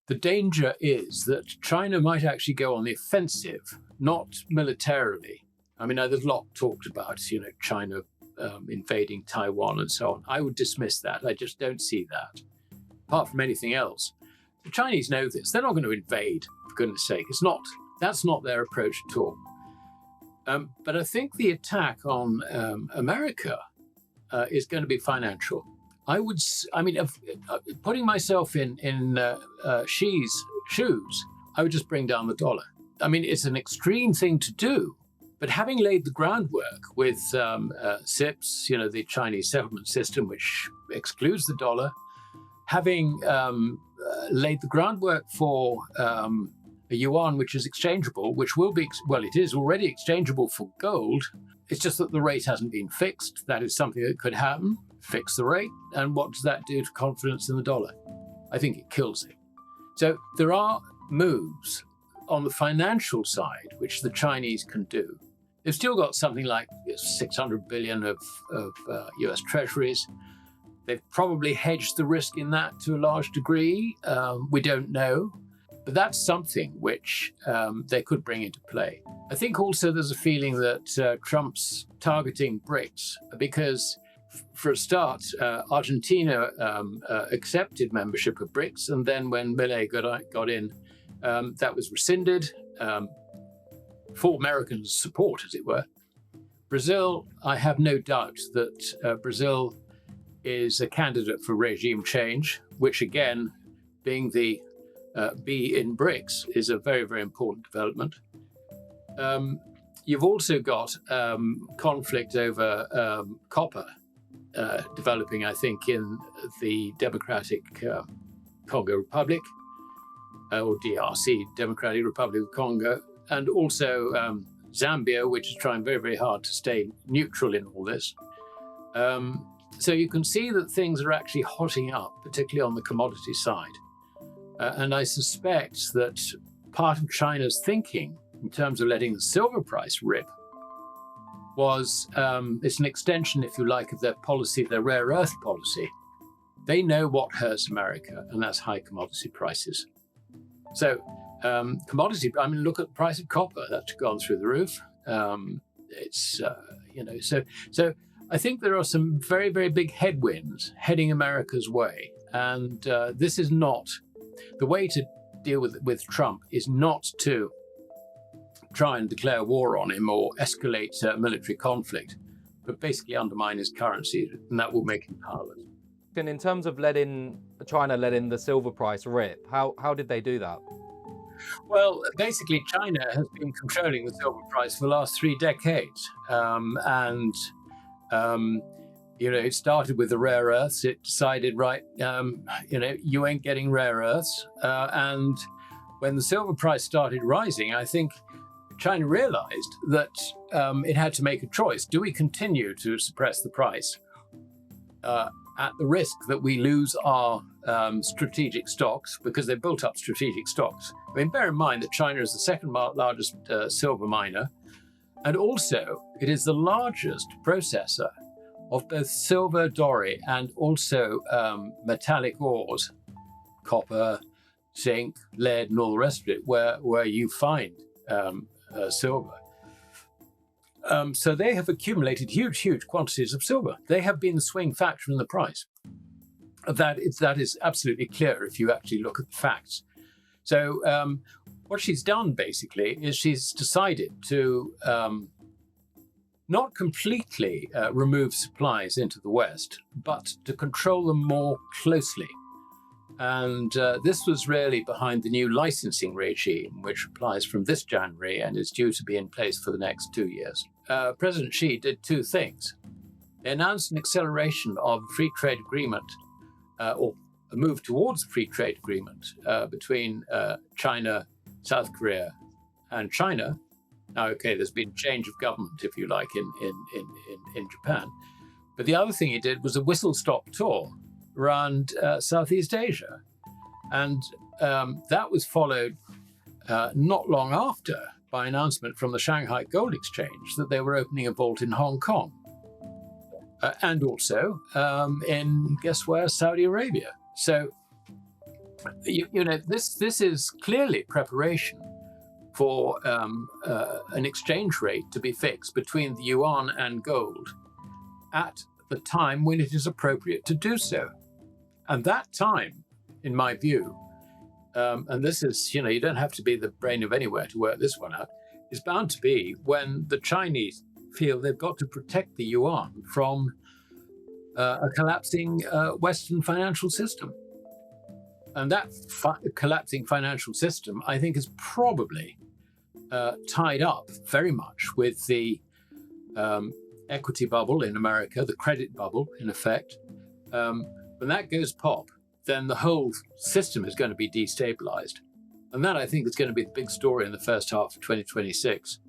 The danger is that China might actually go on the offensive, not militarily. I mean, there's a lot talked about, China invading Taiwan and so on. I would dismiss that. I just don't see that. Apart from anything else, the Chinese know this. They're not going to invade, for goodness sake. That's not their approach at all. But I think the attack on America is going to be financial. Putting myself in Xi's shoes, I would just bring down the dollar. I mean, it's an extreme thing to do, but having laid the groundwork with CIPS, the Chinese settlement system, which excludes the dollar, having laid the groundwork for a yuan, which is exchangeable, which will be, it is already exchangeable for gold. It's just that the rate hasn't been fixed. That is something that could happen. Fix the rate. And what does that do to confidence in the dollar? I think it kills it. So there are moves on the financial side, which the Chinese can do. They've still got something like 600 billion of US treasuries. They've probably hedged the risk in that to a large degree. We don't know. But that's something which they could bring into play. I think also there's a feeling that Trump's targeting BRICS because, for a start, Argentina accepted membership of BRICS, and then when Milei got in, that was rescinded for American support, as it were. Brazil, I have no doubt that Brazil is a candidate for regime change, which again, being the be in BRICS is a very, very important development. You've also got conflict over copper developing, I think, in the Democratic Congo Republic, or DRC, Democratic Republic of Congo, and also Zambia, which is trying very, very hard to stay neutral in all this. So you can see that things are actually hotting up, particularly on the commodity side. And I suspect that part of China's thinking in terms of letting the silver price rip was it's an extension, if you like, of their policy, their rare earth policy. They know what hurts America, and that's high commodity prices. So look at the price of copper. That's gone through the roof. So I think there are some very, very big headwinds heading America's way. And this is not, the way to deal with Trump is not to try and declare war on him or escalate military conflict, but basically undermine his currency, and that will make him powerless. And in terms of China letting the silver price rip, how did they do that? Well, basically, China has been controlling the silver price for the last 3 decades. It started with the rare earths. It decided, you ain't getting rare earths. And when the silver price started rising, I think China realized that it had to make a choice. Do we continue to suppress the price at the risk that we lose our strategic stocks, because they built up strategic stocks? I mean, bear in mind that China is the second largest silver miner, and also it is the largest processor of both silver, doré, and also metallic ores, copper, zinc, lead, and all the rest of it, where you find silver. So they have accumulated huge quantities of silver. They have been the swing factor in the price. That is absolutely clear if you actually look at the facts. So what she's done basically is she's decided to not completely remove supplies into the West, but to control them more closely. And this was really behind the new licensing regime, which applies from this January and is due to be in place for the next 2 years. President Xi did 2 things. They announced an acceleration of the free trade agreement, or a move towards a free trade agreement between China, South Korea, and China. Now, okay, there's been change of government, if you like, in Japan. But the other thing he did was a whistle-stop tour around Southeast Asia. And that was followed not long after by an announcement from the Shanghai Gold Exchange that they were opening a vault in Hong Kong. And also in, guess where, Saudi Arabia. So This is clearly preparation for an exchange rate to be fixed between the yuan and gold at the time when it is appropriate to do so. And that time, in my view, and this is, you don't have to be the brain of anywhere to work this one out, is bound to be when the Chinese feel they've got to protect the yuan from a collapsing Western financial system. And that collapsing financial system, I think, is probably tied up very much with the equity bubble in America, the credit bubble, in effect. When that goes pop, then the whole system is going to be destabilized. And that, I think, is going to be the big story in the first half of 2026.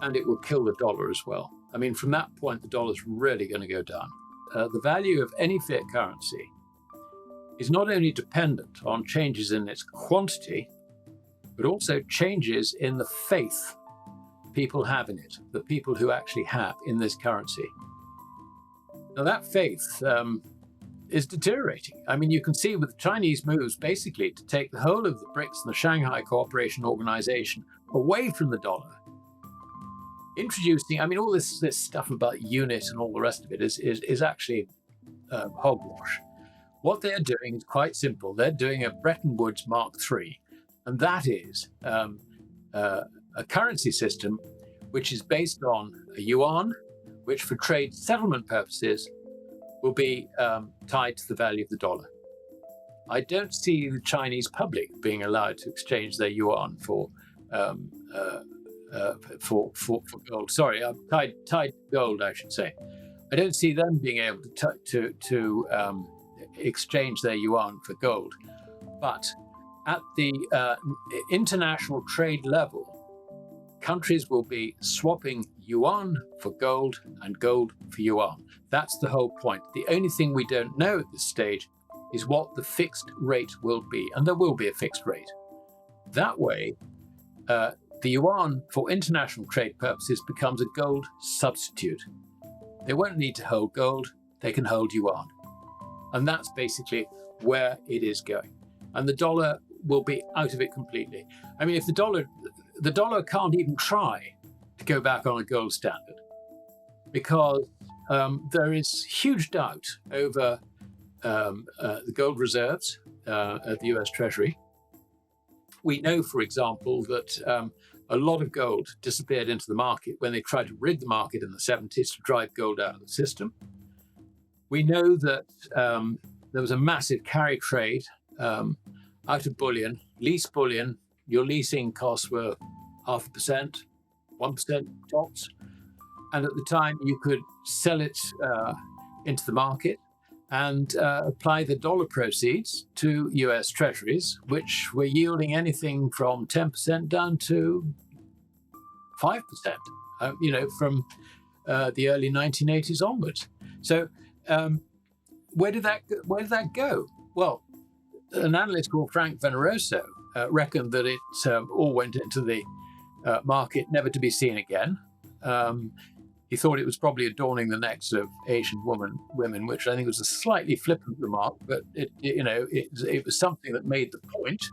And it will kill the dollar as well. I mean, from that point, the dollar is really going to go down. The value of any fiat currency is not only dependent on changes in its quantity, but also changes in the faith people have in it, the people who actually have in this currency. Now, that faith is deteriorating. I mean, you can see with the Chinese moves basically to take the whole of the BRICS and the Shanghai Cooperation Organization away from the dollar. Introducing, I mean, all this stuff about unit and all the rest of it is actually hogwash. What they're doing is quite simple. They're doing a Bretton Woods Mark III, and that is a currency system which is based on a yuan, which for trade settlement purposes will be tied to the value of the dollar. I don't see the Chinese public being allowed to exchange their yuan for gold. Sorry, tied to gold, I should say. I don't see them being able to exchange their yuan for gold. But at the international trade level, countries will be swapping yuan for gold and gold for yuan. That's the whole point. The only thing we don't know at this stage is what the fixed rate will be, and there will be a fixed rate. That way, the yuan for international trade purposes becomes a gold substitute. They won't need to hold gold, they can hold yuan. And that's basically where it is going. And the dollar will be out of it completely. I mean, if the dollar can't even try to go back on a gold standard because there is huge doubt over the gold reserves at the US Treasury. We know, for example, that a lot of gold disappeared into the market when they tried to rig the market in the 70s to drive gold out of the system. We know that there was a massive carry trade out of bullion, lease bullion. Your leasing costs were 0.5%, 1% tops. And at the time, you could sell it into the market and apply the dollar proceeds to US treasuries, which were yielding anything from 10% down to 5%, from the early 1980s onwards. So where did that go? Well, an analyst called Frank Veneroso reckoned that it all went into the market, never to be seen again. He thought it was probably adorning the necks of Asian women, which I think was a slightly flippant remark, but it was something that made the point.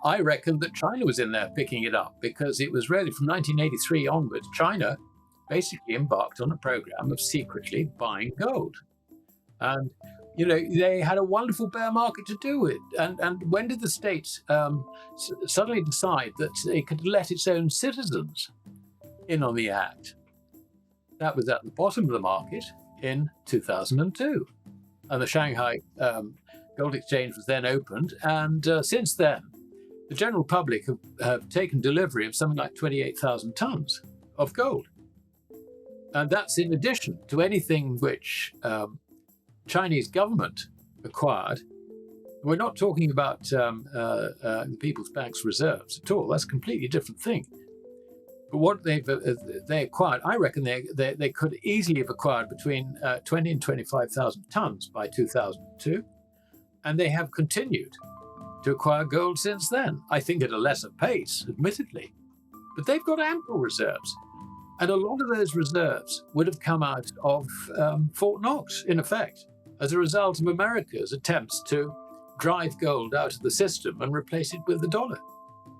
I reckon that China was in there picking it up because it was really from 1983 onwards, China basically embarked on a program of secretly buying gold. And, they had a wonderful bear market to do it. And when did the States suddenly decide that it could let its own citizens in on the act? That was at the bottom of the market in 2002. And the Shanghai Gold Exchange was then opened. And since then, the general public have taken delivery of something like 28,000 tons of gold. And that's in addition to anything which Chinese government acquired. We're not talking about the People's Bank's reserves at all. That's a completely different thing. But what they acquired, I reckon they could easily have acquired between 20 and 25,000 tons by 2002. And they have continued to acquire gold since then. I think at a lesser pace, admittedly. But they've got ample reserves. And a lot of those reserves would have come out of Fort Knox, in effect, as a result of America's attempts to drive gold out of the system and replace it with the dollar.